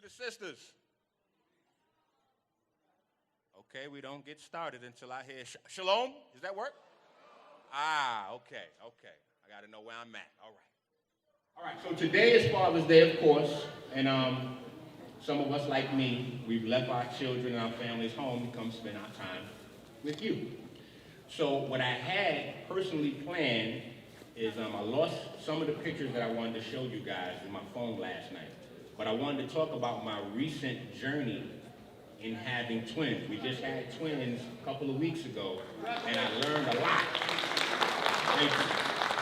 to the sisters. Okay, we don't get started until I hear shalom. Does that work? Okay. I got to know where I'm at. All right, so today is Father's Day, of course, and some of us, like me, we've left our children and our families home to come spend our time with you. So what I had personally planned is I lost some of the pictures that I wanted to show you guys in my phone last night. But I wanted to talk about my recent journey in having twins. We just had twins a couple of weeks ago, and I learned a lot.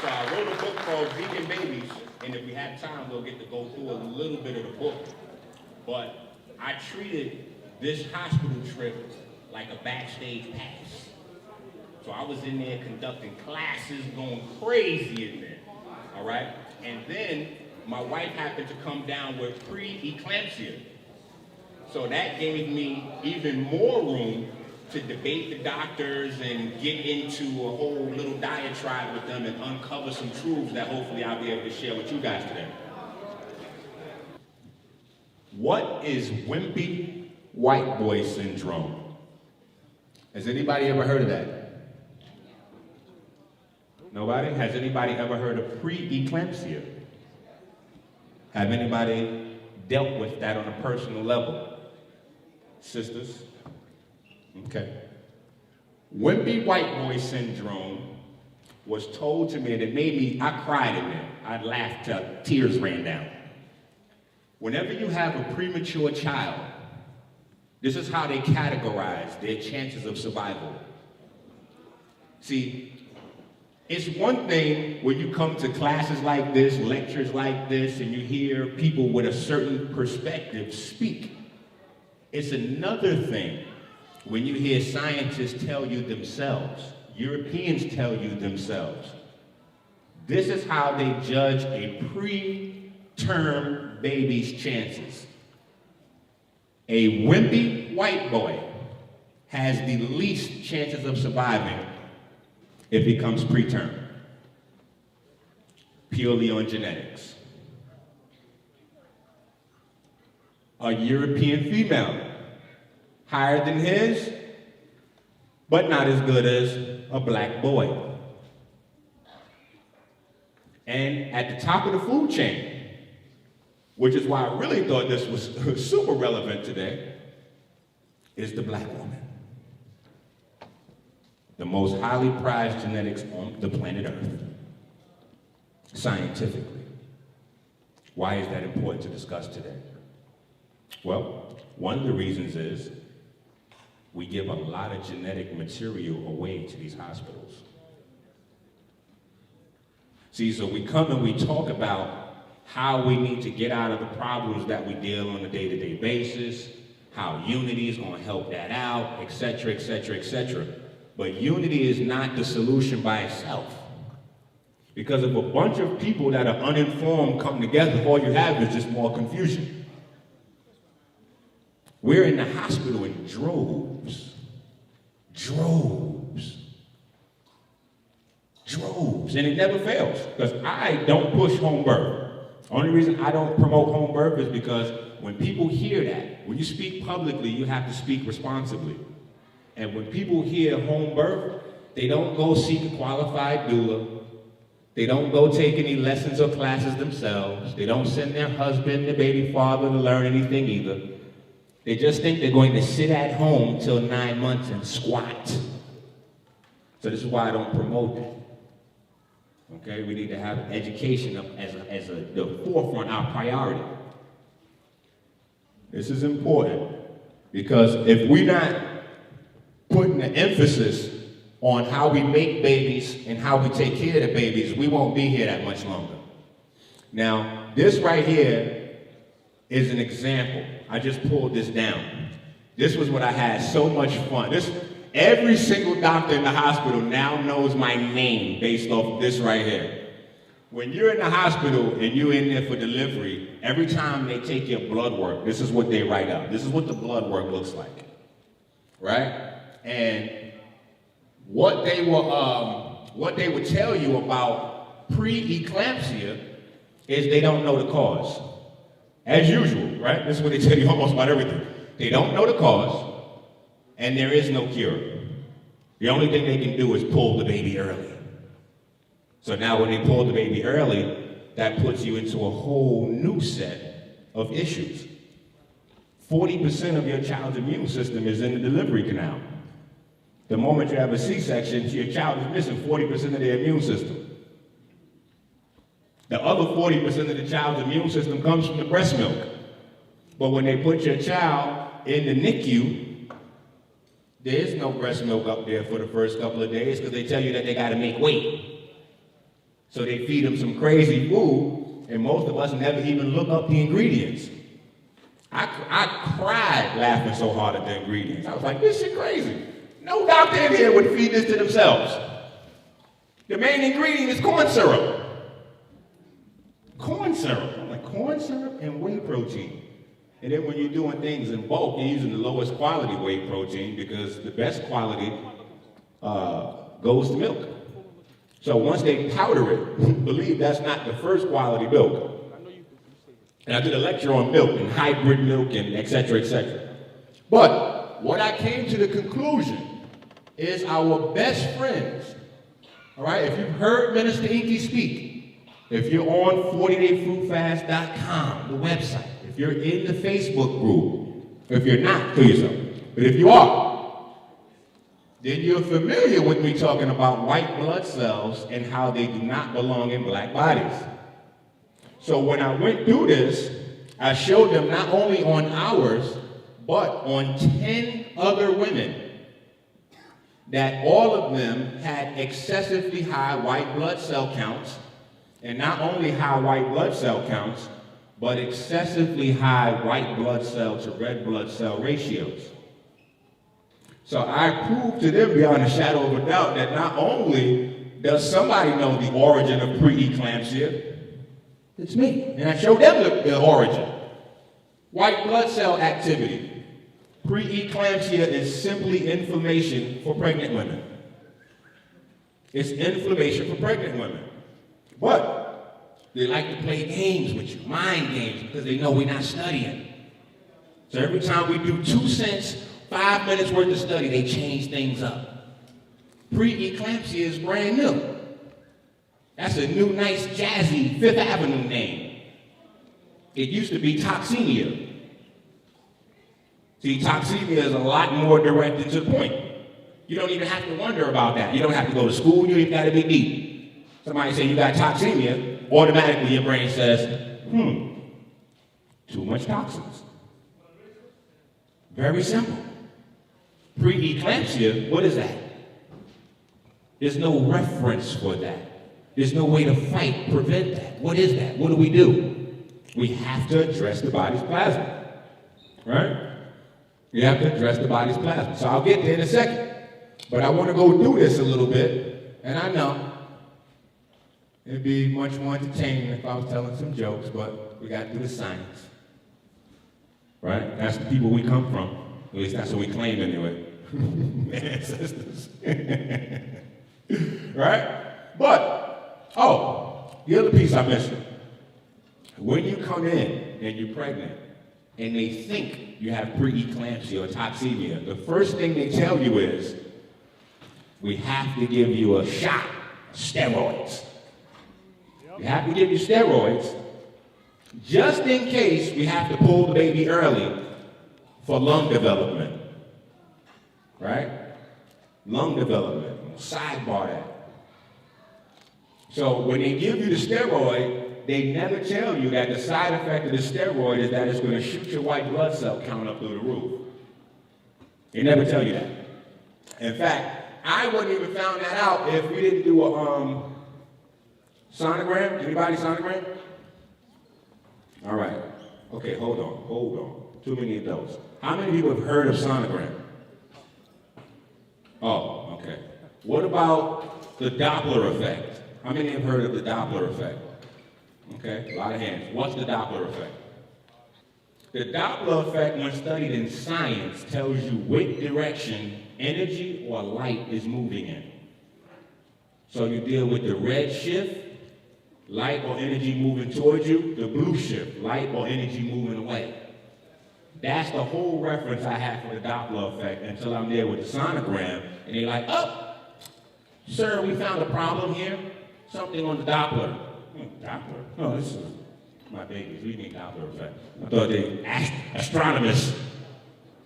So I wrote a book called Vegan Babies, and if we have time, we'll get to go through a little bit of the book. But I treated this hospital trip like a backstage pass. So I was in there conducting classes, going crazy in there, all right? And then my wife happened to come down with pre-eclampsia. So that gave me even more room to debate the doctors and get into a whole little diatribe with them and uncover some truths that hopefully I'll be able to share with you guys today. What is wimpy white boy syndrome? Has anybody ever heard of that? Nobody? Has anybody ever heard of pre-eclampsia? Have anybody dealt with that on a personal level? Sisters? Okay. Wimpy white boy syndrome was told to me, and it made me, I cried in there. I laughed till tears ran down. Whenever you have a premature child, this is how they categorize their chances of survival. See, it's one thing when you come to classes like this, lectures like this, and you hear people with a certain perspective speak. It's another thing when you hear scientists tell you themselves, Europeans tell you themselves. This is how they judge a preterm baby's chances. A wimpy white boy has the least chances of surviving if he comes preterm, purely on genetics. A European female, higher than his, but not as good as a black boy. And at the top of the food chain, which is why I really thought this was super relevant today, is the black woman. The most highly prized genetics on the planet Earth, scientifically. Why is that important to discuss today? Well, one of the reasons is we give a lot of genetic material away to these hospitals. See, so we come and we talk about how we need to get out of the problems that we deal on a day-to-day basis, how unity is going to help that out, etc., etc., etc. But unity is not the solution by itself. Because if a bunch of people that are uninformed come together, all you have is just more confusion. We're in the hospital in droves. Droves. Droves. And it never fails. Because I don't push home birth. Only reason I don't promote home birth is because when people hear that, when you speak publicly, you have to speak responsibly. And when people hear home birth, they don't go seek a qualified doula. They don't go take any lessons or classes themselves. They don't send their husband, their baby father to learn anything either. They just think they're going to sit at home till 9 months and squat. So this is why I don't promote that. Okay, we need to have education as the forefront, our priority. This is important because if we're not putting the emphasis on how we make babies and how we take care of the babies, we won't be here that much longer. Now, this right here is an example. I just pulled this down. This was what I had so much fun. Every single doctor in the hospital now knows my name based off of this right here. When you're in the hospital and you're in there for delivery, every time they take your blood work, this is what they write up. This is what the blood work looks like, right? And what they would tell you about pre-eclampsia is they don't know the cause, as usual. you, right? This is what they tell you almost about everything. They don't know the cause, and there is no cure. The only thing they can do is pull the baby early. So now when they pull the baby early, that puts you into a whole new set of issues. 40% of your child's immune system is in the delivery canal. The moment you have a C-section, your child is missing 40% of their immune system. The other 40% of the child's immune system comes from the breast milk. But when they put your child in the NICU, there is no breast milk up there for the first couple of days because they tell you that they got to make weight. So they feed them some crazy food, and most of us never even look up the ingredients. I cried laughing so hard at the ingredients. I was like, this shit crazy. No doctor in here would feed this to themselves. The main ingredient is corn syrup. Corn syrup. I'm like, corn syrup and whey protein. And then when you're doing things in bulk, you're using the lowest quality whey protein because the best quality goes to milk. So once they powder it, believe that's not the first quality milk. And I did a lecture on milk and hybrid milk and et cetera, et cetera. But what I came to the conclusion is our best friends, all right? If you've heard Minister Enqi speak, if you're on 40dayfruitfast.com, the website, if you're in the Facebook group, if you're not, kill yourself. But if you are, then you're familiar with me talking about white blood cells and how they do not belong in black bodies. So when I went through this, I showed them not only on ours, but on 10 other women, that all of them had excessively high white blood cell counts, and not only high white blood cell counts, but excessively high white blood cell to red blood cell ratios. So I proved to them beyond a shadow of a doubt that not only does somebody know the origin of preeclampsia, it's me. And I showed them the origin. White blood cell activity. Preeclampsia is simply inflammation for pregnant women. It's inflammation for pregnant women. But they like to play games with you, mind games, because they know we're not studying. So every time we do 2 cents, 5 minutes worth of study, they change things up. Preeclampsia is brand new. That's a new, nice, jazzy Fifth Avenue name. It used to be toxemia. See, toxemia is a lot more directed to the point. You don't even have to wonder about that. You don't have to go to school. You don't even got to be deep. Somebody say you got toxemia, automatically your brain says, too much toxins. Very simple. Preeclampsia, what is that? There's no reference for that. There's no way to fight, prevent that. What is that? What do? We have to address the body's plasma, right? You have to address the body's plasma. So I'll get there in a second. But I want to go through this a little bit, and I know it'd be much more entertaining if I was telling some jokes, but we got to do the science, right? That's the people we come from. At least that's what we claim anyway. Ancestors. Right? But, the other piece I mentioned. When you come in and you're pregnant and they think you have preeclampsia or toxemia, the first thing they tell you is, we have to give you a shot, steroids. We have to give you steroids just in case we have to pull the baby early for lung development, right? Lung development, sidebar that. So when they give you the steroid, they never tell you that the side effect of the steroid is that it's going to shoot your white blood cell count up through the roof. They never tell you that. In fact, I wouldn't even found that out if we didn't do a sonogram. Anybody sonogram? All right. Okay, hold on. Too many of those. How many people have heard of sonogram? Oh, okay. What about the Doppler effect? How many have heard of the Doppler effect? Okay, a lot of hands. What's the Doppler effect? The Doppler effect, when studied in science, tells you which direction energy or light is moving in. So you deal with the red shift, light or energy moving towards you, the blue shift, light or energy moving away. That's the whole reference I have for the Doppler effect until I'm there with the sonogram, and they're like, oh, sir, we found a problem here. Something on the Doppler. Doppler? Oh, this is my babies. We need Doppler effect. I thought they astronomers.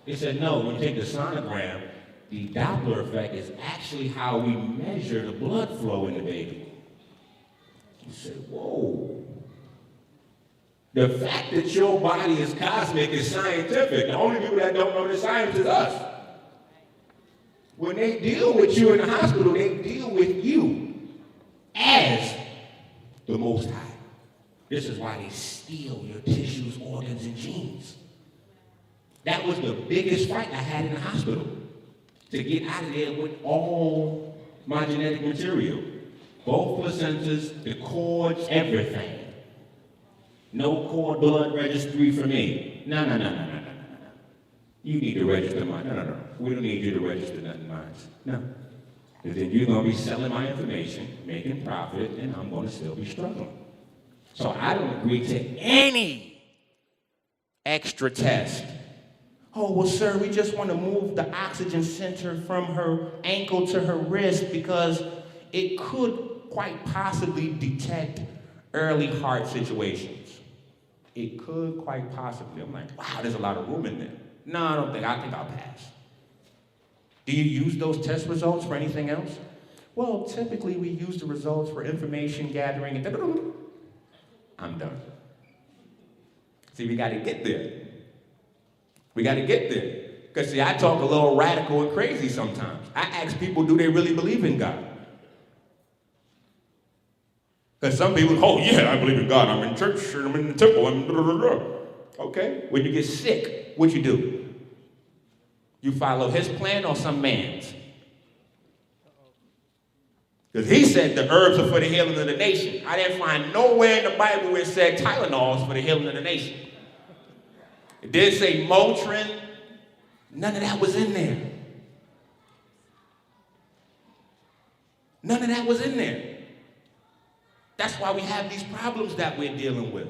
They said, no, when you take the sonogram, the Doppler effect is actually how we measure the blood flow in the baby. You said, whoa. The fact that your body is cosmic is scientific. The only people that don't know the science is us. When they deal with you in the hospital, they deal with you as the Most High. This is why they steal your tissues, organs, and genes. That was the biggest fight I had in the hospital, to get out of there with all my genetic material. Both placentas, the cords, everything. No cord blood registry for me. No. You need to register mine. No. We don't need you to register nothing mine. No. Because then you're going to be selling my information, making profit, and I'm going to still be struggling. So I don't agree to any extra test. Oh, well, sir, we just want to move the oxygen sensor from her ankle to her wrist because it could quite possibly detect early heart situations. It could quite possibly. I'm like, wow, there's a lot of room in there. No, I think I'll pass. Do you use those test results for anything else? Well, typically we use the results for information gathering and I'm done. See, we got to get there. We got to get there. Because, see, I talk a little radical and crazy sometimes. I ask people, do they really believe in God? Because some people, oh, yeah, I believe in God. I'm in church, I'm in the temple, I'm blah, blah, blah. Okay? When you get sick, what you do? You follow his plan or some man's? Because he said the herbs are for the healing of the nation. I didn't find nowhere in the Bible where it said Tylenol is for the healing of the nation. It did say Motrin. None of that was in there. None of that was in there. That's why we have these problems that we're dealing with.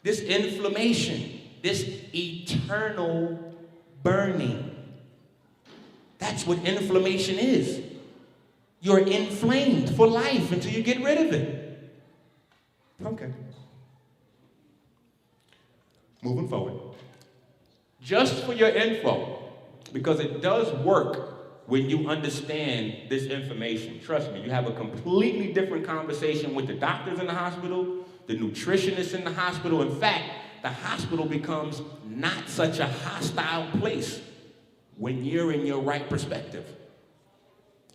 This inflammation, this eternal burning. That's what inflammation is. You're inflamed for life until you get rid of it. Okay. Moving forward. Just for your info, because it does work when you understand this information. Trust me, you have a completely different conversation with the doctors in the hospital, the nutritionists in the hospital. In fact, the hospital becomes not such a hostile place when you're in your right perspective.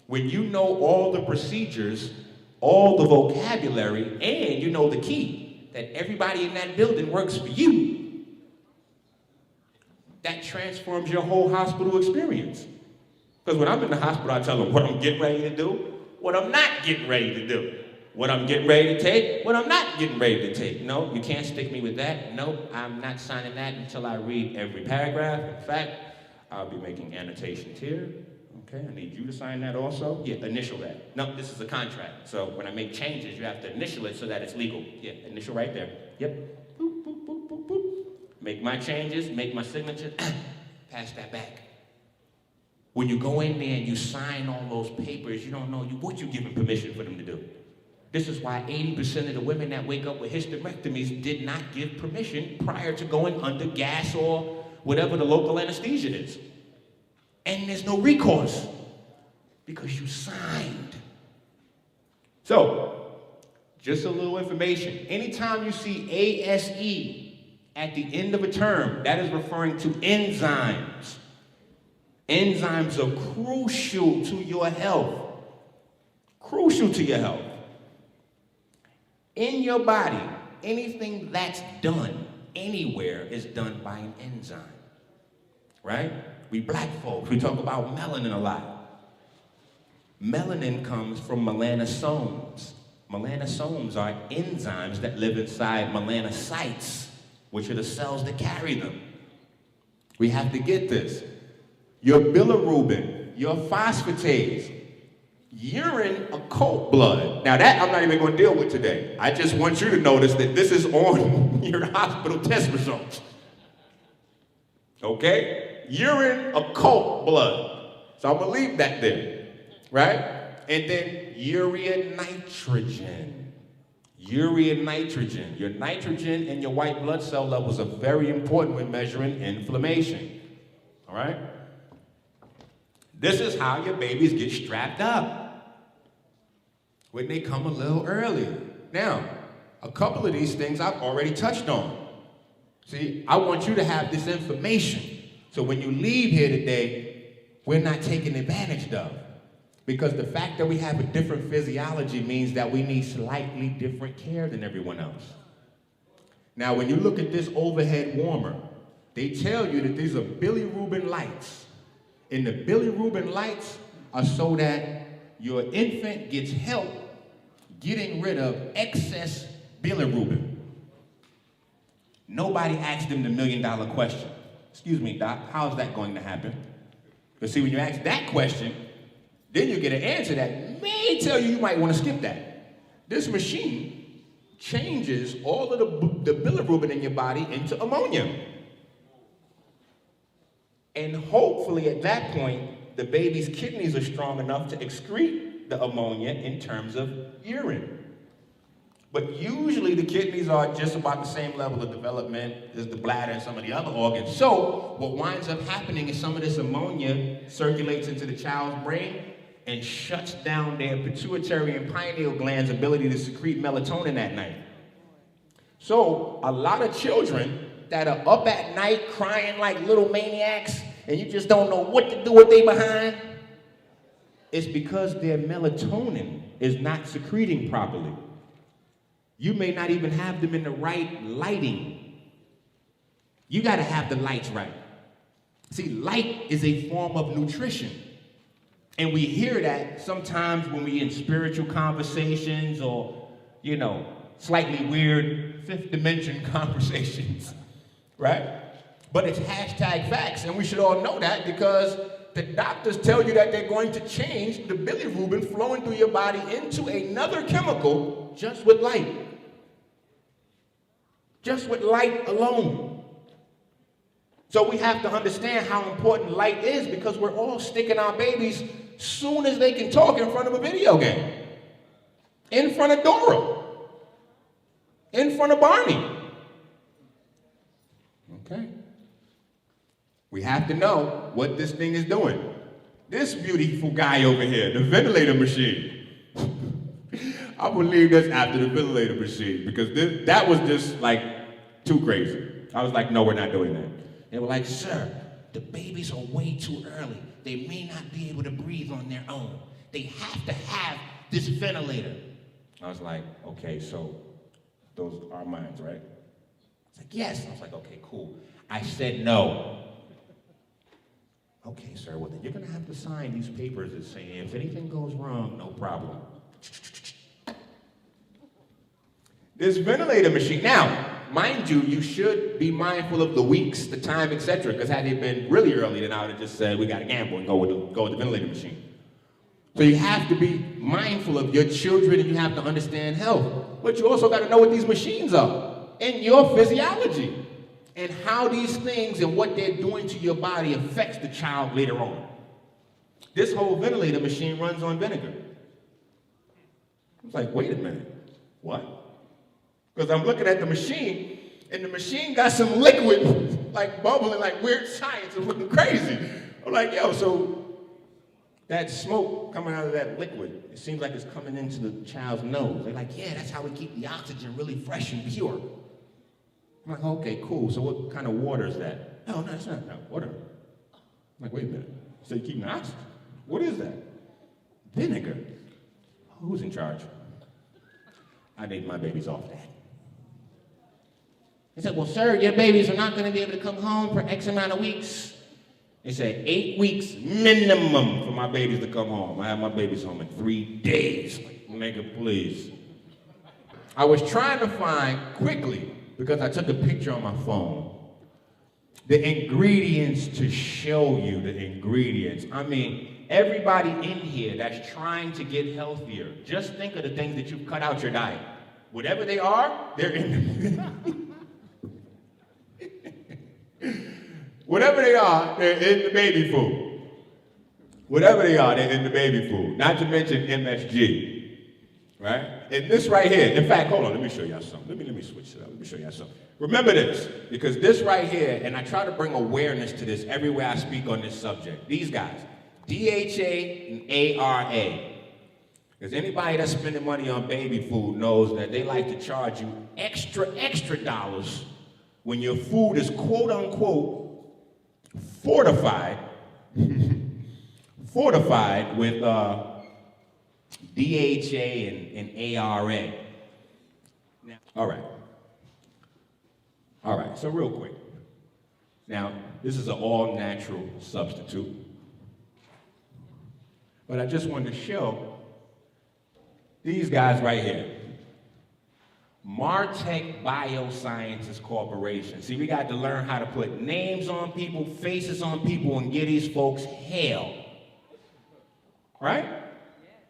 When you know all the procedures, all the vocabulary, and you know the key, that everybody in that building works for you, that transforms your whole hospital experience. Because when I'm in the hospital, I tell them what I'm getting ready to do, what I'm not getting ready to do, what I'm getting ready to take, what I'm not getting ready to take. No, you can't stick me with that. No, I'm not signing that until I read every paragraph. In fact, I'll be making annotations here. Okay, I need you to sign that also. Yeah, initial that. No, this is a contract. So when I make changes, you have to initial it so that it's legal. Yeah, initial right there. Yep. Boop, boop, boop, boop, boop. Make my changes, make my signature, pass that back. When you go in there and you sign all those papers, you don't know what you're giving permission for them to do. This is why 80% of the women that wake up with hysterectomies did not give permission prior to going under gas or whatever the local anesthesia is. And there's no recourse because you signed. So, just a little information. Anytime you see ASE at the end of a term, that is referring to enzymes. Enzymes are crucial to your health. Crucial to your health. In your body, anything that's done anywhere is done by an enzyme. Right? We black folks, we talk about melanin a lot. Melanin comes from melanosomes. Melanosomes are enzymes that live inside melanocytes, which are the cells that carry them. We have to get this. Your bilirubin, your phosphatase, urine, occult blood. Now that I'm not even going to deal with today. I just want you to notice that this is on your hospital test results. Okay? Urine, occult blood. So I'm gonna leave that there, right? And then urea nitrogen. Urea nitrogen. Your nitrogen and your white blood cell levels are very important when measuring inflammation. All right? This is how your babies get strapped up when they come a little early. Now, a couple of these things I've already touched on. See, I want you to have this information so when you leave here today, we're not taken advantage of. Because the fact that we have a different physiology means that we need slightly different care than everyone else. Now, when you look at this overhead warmer, they tell you that these are bilirubin lights. And the bilirubin lights are so that your infant gets help getting rid of excess bilirubin. Nobody asked them the million-dollar question. Excuse me, doc, how's that going to happen? But see, when you ask that question, then you get an answer that may tell you might want to skip that. This machine changes all of the bilirubin in your body into ammonia. And hopefully at that point, the baby's kidneys are strong enough to excrete the ammonia in terms of urine. But usually the kidneys are just about the same level of development as the bladder and some of the other organs. So what winds up happening is some of this ammonia circulates into the child's brain and shuts down their pituitary and pineal glands' ability to secrete melatonin at night. So a lot of children that are up at night crying like little maniacs and you just don't know what to do with they behind, it's because their melatonin is not secreting properly. You may not even have them in the right lighting. You gotta have the lights right. See, light is a form of nutrition. And we hear that sometimes when we're in spiritual conversations or, you know, slightly weird fifth dimension conversations, right? But it's hashtag facts, and we should all know that because the doctors tell you that they're going to change the bilirubin flowing through your body into another chemical just with light. Just with light alone. So we have to understand how important light is because we're all sticking our babies soon as they can talk in front of a video game. In front of Dora. In front of Barney. Okay. We have to know what this thing is doing. This beautiful guy over here, the ventilator machine. I will leave this after the ventilator machine because that was just like too crazy. I was like, no, we're not doing that. They were like, sir, the babies are way too early. They may not be able to breathe on their own. They have to have this ventilator. I was like, okay, so those are mine, right? It's like, yes. I was like, okay, cool. I said no. Okay, sir, well then you're gonna have to sign these papers that say if anything goes wrong, no problem. This ventilator machine, now, mind you, you should be mindful of the weeks, the time, etc. Because had it been really early, then I would have just said, we got to gamble and go with the ventilator machine. So you have to be mindful of your children and you have to understand health. But you also got to know what these machines are and your physiology and how these things and what they're doing to your body affects the child later on. This whole ventilator machine runs on vinegar. I was like, wait a minute, what? Because I'm looking at the machine, and the machine got some liquid, like bubbling, like weird science. It's looking crazy. I'm like, yo, so that smoke coming out of that liquid, it seems like it's coming into the child's nose. They're like, yeah, that's how we keep the oxygen really fresh and pure. I'm like, okay, cool. So what kind of water is that? Oh, no, it's not water. I'm like, wait a minute. So you keep the oxygen? What is that? Vinegar. Who's in charge? I named my babies off that. They said, well, sir, your babies are not going to be able to come home for X amount of weeks. They said 8 weeks minimum for my babies to come home. I have my babies home in 3 days. Like, nigga, please. I was trying to find quickly, because I took a picture on my phone, the ingredients to show you the ingredients. I mean, everybody in here that's trying to get healthier, just think of the things that you've cut out your diet. Whatever they are, they're in there. Whatever they are, they're in the baby food. Whatever they are, they're in the baby food. Not to mention MSG, right? And this right here, in fact, hold on, let me show y'all something. Let me switch it up. Let me show y'all something. Remember this, because this right here, and I try to bring awareness to this everywhere I speak on this subject. These guys, DHA and ARA. Because anybody that's spending money on baby food knows that they like to charge you extra dollars when your food is quote unquote fortified, fortified with DHA and ARA. Now, all right, so real quick. Now, this is an all-natural substitute. But I just wanted to show these guys right here. Martech Biosciences Corporation. See, we got to learn how to put names on people, faces on people, and give these folks hell. Right?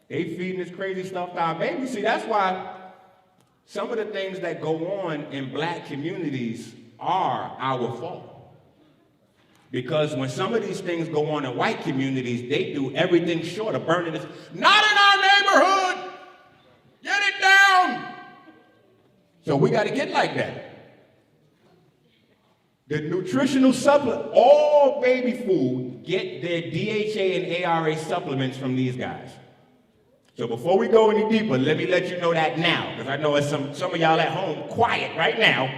They feeding this crazy stuff to our babies. See, that's why some of the things that go on in black communities are our fault. Because when some of these things go on in white communities, they do everything short of burning this. Not in our neighborhood! Get it down! So we got to get like that. The nutritional supplement, all baby food get their DHA and ARA supplements from these guys. So before we go any deeper, let me let you know that now, because I know it's some of y'all at home quiet right now,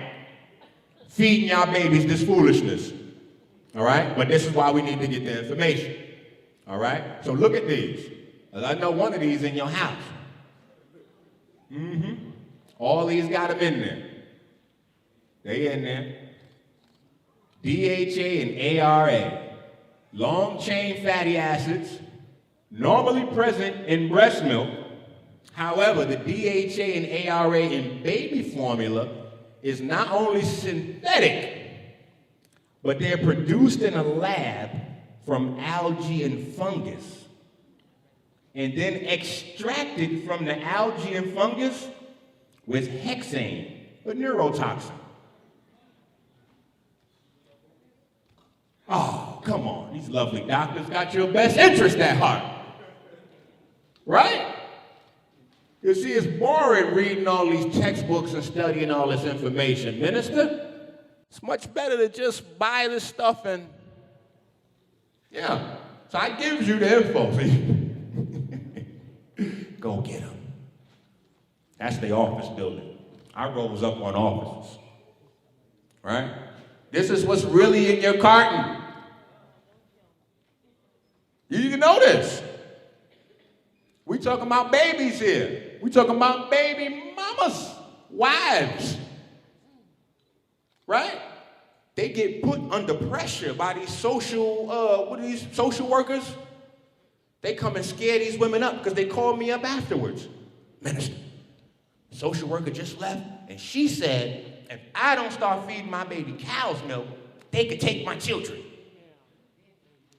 feeding y'all babies this foolishness. All right? But this is why we need to get the information. All right? So look at these. I know one of these in your house. All these got them in there. They in there. DHA and ARA. Long-chain fatty acids, normally present in breast milk. However, the DHA and ARA in baby formula is not only synthetic, but they're produced in a lab from algae and fungus, and then extracted from the algae and fungus with hexane, a neurotoxin. Oh, come on, these lovely doctors got your best interest at heart, right? You see, it's boring reading all these textbooks and studying all this information, minister. It's much better to just buy this stuff and, yeah. So I gives you the info, see? Go get them. That's the office building. I rolls up on offices, right? This is what's really in your carton. You know this. We talking about babies here. We talking about baby mamas, wives. Right? They get put under pressure by these social workers? They come and scare these women up because they call me up afterwards. Minister, social worker just left, and she said, if I don't start feeding my baby cow's milk, they could take my children.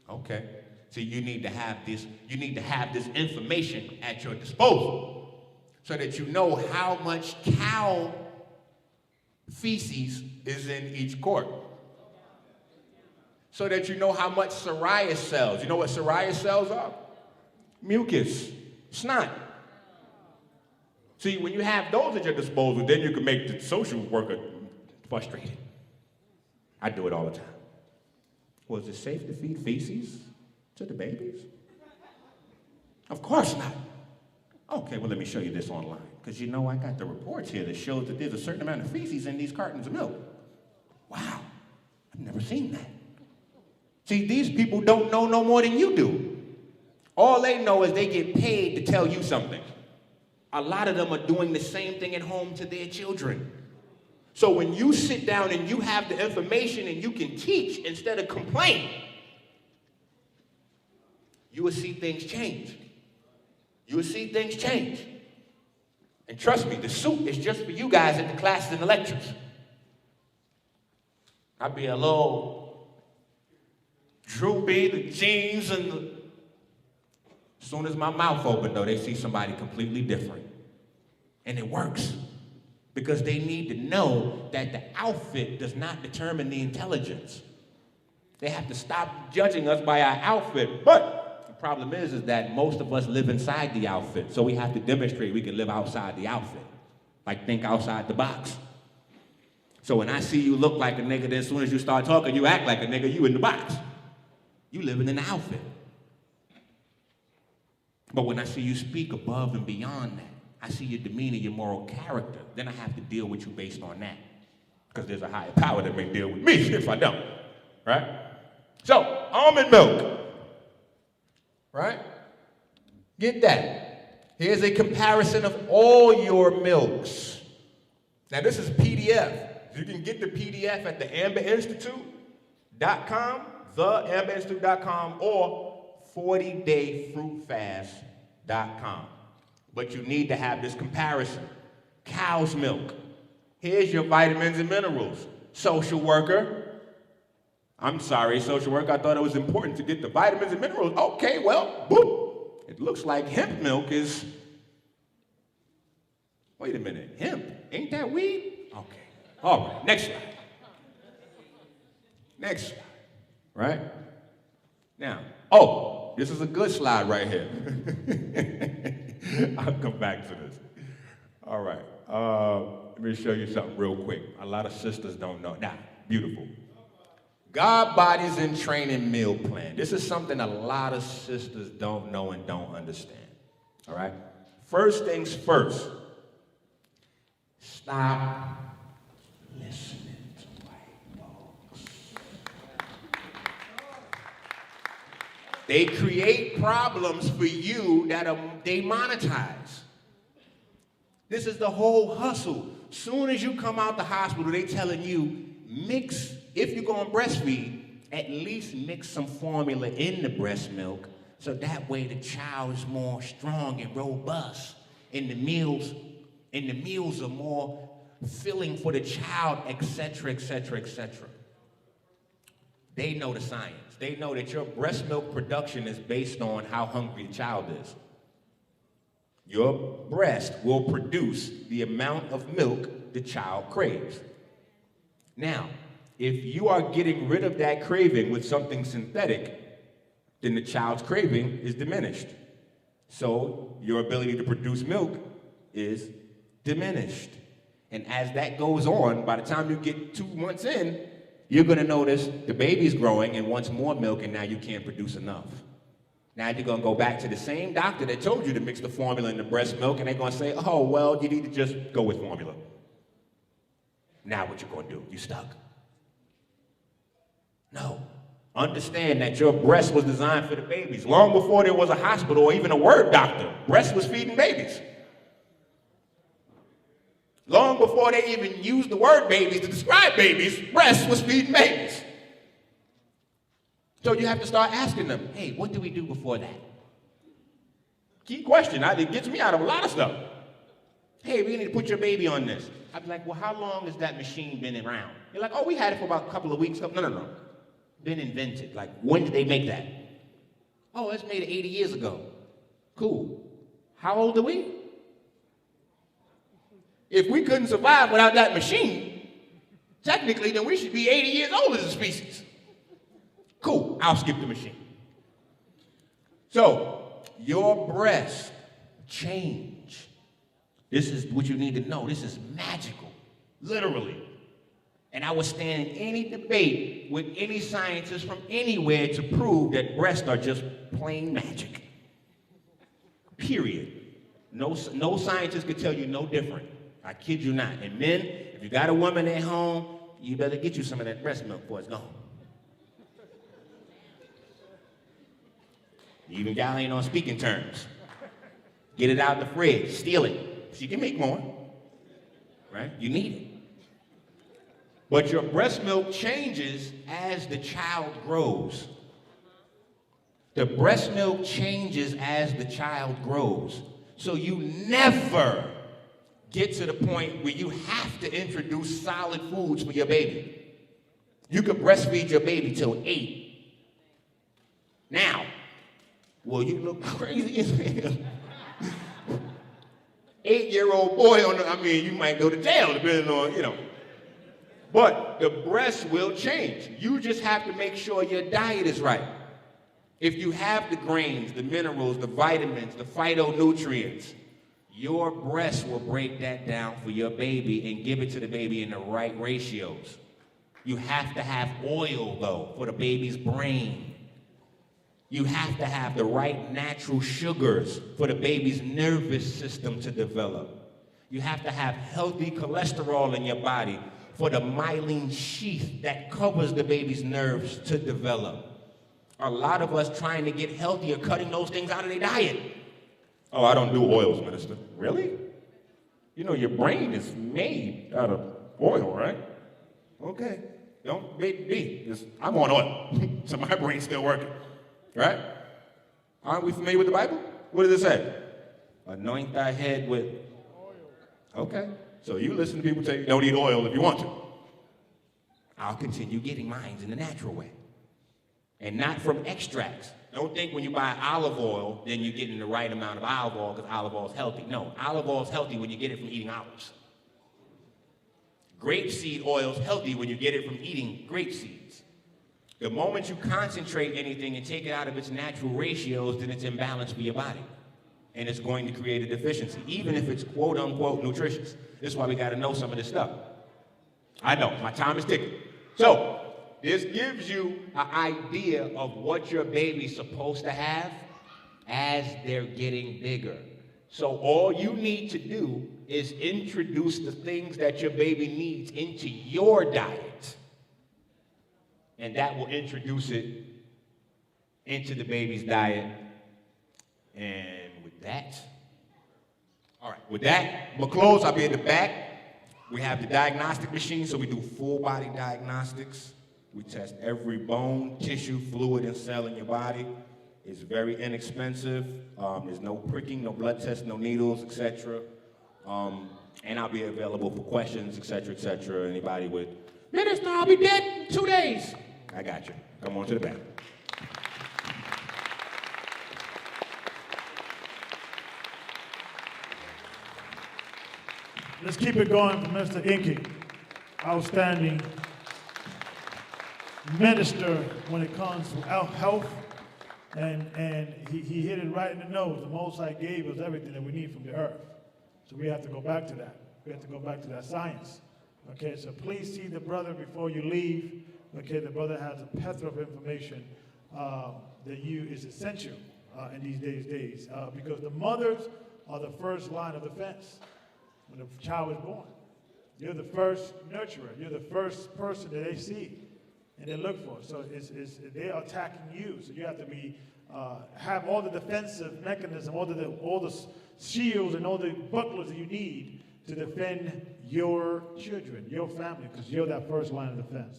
Okay. So you need to have this information at your disposal so that you know how much cow feces is in each quart. So that you know how much psoriasis cells. You know what psoriasis cells are? Mucus, snot. See, when you have those at your disposal, then you can make the social worker frustrated. I do it all the time. Well, is it safe to feed feces to the babies? Of course not. Okay, well, let me show you this online. Because you know I got the reports here that shows that there's a certain amount of feces in these cartons of milk. Wow, I've never seen that. See, these people don't know no more than you do. All they know is they get paid to tell you something. A lot of them are doing the same thing at home to their children. So when you sit down and you have the information and you can teach instead of complain, you will see things change. You will see things change. And trust me, the suit is just for you guys at the classes and the lectures. I'd be a little droopy, the jeans, and as soon as my mouth opened, though, they see somebody completely different. And it works. Because they need to know that the outfit does not determine the intelligence. They have to stop judging us by our outfit. But the problem is that most of us live inside the outfit. So we have to demonstrate we can live outside the outfit. Like think outside the box. So when I see you look like a nigga, then as soon as you start talking, you act like a nigga, you in the box. You living in the outfit. But when I see you speak above and beyond that, I see your demeanor, your moral character, then I have to deal with you based on that. Because there's a higher power that may deal with me if I don't, right? So, almond milk, right? Get that. Here's a comparison of all your milks. Now this is PDF. You can get the PDF at theamberinstitute.com, theamberinstitute.com, or 40dayfruitfast.com. But you need to have this comparison. Cow's milk. Here's your vitamins and minerals. Social worker. I'm sorry, social worker. I thought it was important to get the vitamins and minerals. Okay, well, boom. It looks like hemp milk is... Wait a minute. Hemp? Ain't that weed? Okay. All right, next slide. Next slide. Right? Now, this is a good slide right here. I'll come back to this. All right. Let me show you something real quick. A lot of sisters don't know. Now, beautiful. God Bodies in Training Meal Plan. This is something a lot of sisters don't know and don't understand. All right? First things first. Stop listening to white folks. They create problems for you that they monetize. This is the whole hustle. Soon as you come out the hospital, they telling you, mix, if you're going to breastfeed, at least mix some formula in the breast milk so that way the child is more strong and robust. And the meals are more filling for the child, etc., etc., etc. They know the science. They know that your breast milk production is based on how hungry the child is. Your breast will produce the amount of milk the child craves. Now, if you are getting rid of that craving with something synthetic, then the child's craving is diminished. So your ability to produce milk is diminished. And as that goes on, by the time you get 2 months in, you're gonna notice the baby's growing and wants more milk and now you can't produce enough. Now you're gonna go back to the same doctor that told you to mix the formula in the breast milk and they're gonna say, oh, well, you need to just go with formula. Now what you gonna do? You stuck. No. Understand that your breast was designed for the babies. Long before there was a hospital or even a word doctor, breast was feeding babies. Long before they even used the word babies to describe babies, breast was feeding babies. So you have to start asking them, hey, what do we do before that? Key question. It gets me out of a lot of stuff. Hey, we need to put your baby on this. I'd be like, well, how long has that machine been around? You're like, oh, we had it for about a couple of weeks. No. Been invented. Like, when did they make that? Oh, it's made 80 years ago. Cool. How old are we? If we couldn't survive without that machine, technically, then we should be 80 years old as a species. Cool, I'll skip the machine. So, your breast change. This is what you need to know. This is magical, literally. And I would stand in any debate with any scientist from anywhere to prove that breasts are just plain magic. Period. No scientist could tell you no different. I kid you not. And men, if you got a woman at home, you better get you some of that breast milk before it's gone. Even y'all ain't on speaking terms. Get it out the fridge, steal it. She can make more, right? You need it. But your breast milk changes as the child grows. The breast milk changes as the child grows. So you never get to the point where you have to introduce solid foods for your baby. You can breastfeed your baby till 8. Now, well, you look crazy as hell. 8-year-old boy you might go to jail depending on, But the breast will change. You just have to make sure your diet is right. If you have the grains, the minerals, the vitamins, the phytonutrients, your breast will break that down for your baby and give it to the baby in the right ratios. You have to have oil, though, for the baby's brain. You have to have the right natural sugars for the baby's nervous system to develop. You have to have healthy cholesterol in your body for the myelin sheath that covers the baby's nerves to develop. A lot of us trying to get healthy are cutting those things out of their diet. Oh, I don't do oils, minister. Really? You know, your brain is made out of oil, right? Okay. Don't make me. I'm on oil, so my brain's still working, right? Aren't we familiar with the Bible? What does it say? Anoint thy head with oil. Okay. So you listen to people say, don't eat oil if you want to. I'll continue getting mine in the natural way. And not from extracts. Don't think when you buy olive oil, then you're getting the right amount of olive oil because olive oil is healthy. No, olive oil is healthy when you get it from eating olives. Grapeseed oil is healthy when you get it from eating grape seeds. The moment you concentrate anything and take it out of its natural ratios, then it's imbalanced for your body. And it's going to create a deficiency, even if it's quote unquote nutritious. This is why we got to know some of this stuff. I know, my time is ticking. So, this gives you an idea of what your baby's supposed to have as they're getting bigger. So all you need to do is introduce the things that your baby needs into your diet. And that will introduce it into the baby's diet. And with that, all right, with that, I'm gonna close. I'll be at the back. We have the diagnostic machine, so we do full body diagnostics. We test every bone, tissue, fluid, and cell in your body. It's very inexpensive. There's no pricking, no blood tests, no needles, etc. And I'll be available for questions, etc. Anybody with, minister, I'll be dead in 2 days. I got you. Come on to the back. Let's keep it going for Mr. Enqi. Outstanding minister when it comes to our health, and he hit it right in the nose. The Most High gave us everything that we need from the earth. So we have to go back to that. We have to go back to that science. Okay, so please see the brother before you leave. Okay, the brother has a plethora of information that is essential in these days because the mothers are the first line of defense when the child is born. You're the first nurturer. You're the first person that they see and they look for. So they are attacking you. So you have to have all the defensive mechanism, all the shields and all the bucklers that you need to defend your children, your family, because you're that first line of defense.